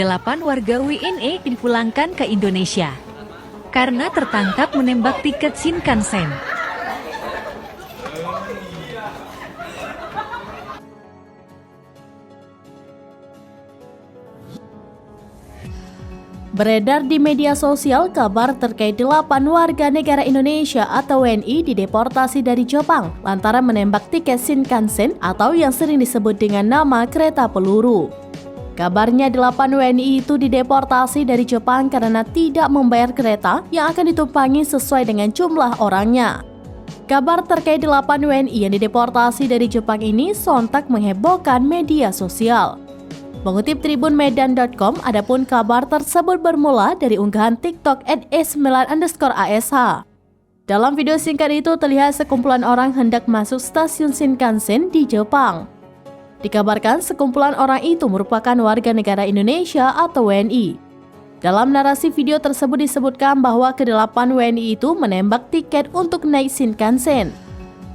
8 warga WNI dipulangkan ke Indonesia karena tertangkap menembak tiket Shinkansen. Beredar di media sosial kabar terkait 8 warga negara Indonesia atau WNI dideportasi dari Jepang lantaran menembak tiket Shinkansen atau yang sering disebut dengan nama kereta peluru. Kabarnya 8 WNI itu dideportasi dari Jepang karena tidak membayar kereta yang akan ditumpangi sesuai dengan jumlah orangnya. Kabar terkait 8 WNI yang dideportasi dari Jepang ini sontak menghebohkan media sosial. Mengutip tribunmedan.com, adapun kabar tersebut bermula dari unggahan TikTok @s9_ASH. Dalam video singkat itu terlihat sekumpulan orang hendak masuk stasiun Shinkansen di Jepang. Dikabarkan sekumpulan orang itu merupakan warga negara Indonesia atau WNI. Dalam narasi video tersebut disebutkan bahwa ke-8 WNI itu menembak tiket untuk naik Shinkansen.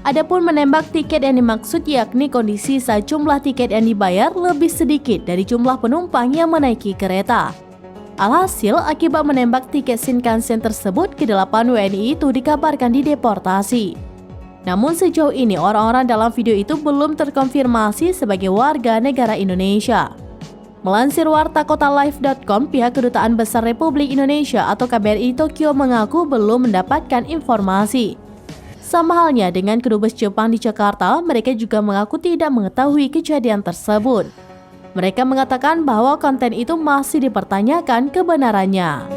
Adapun menembak tiket yang dimaksud yakni kondisi saat jumlah tiket yang dibayar lebih sedikit dari jumlah penumpang yang menaiki kereta. Alhasil, akibat menembak tiket Shinkansen tersebut, ke-8 WNI itu dikabarkan dideportasi. Namun sejauh ini orang-orang dalam video itu belum terkonfirmasi sebagai warga negara Indonesia. Melansir wartakotalive.com, pihak Kedutaan Besar Republik Indonesia atau KBRI Tokyo mengaku belum mendapatkan informasi. Sama halnya dengan Kedubes Jepang di Jakarta, mereka juga mengaku tidak mengetahui kejadian tersebut. Mereka mengatakan bahwa konten itu masih dipertanyakan kebenarannya.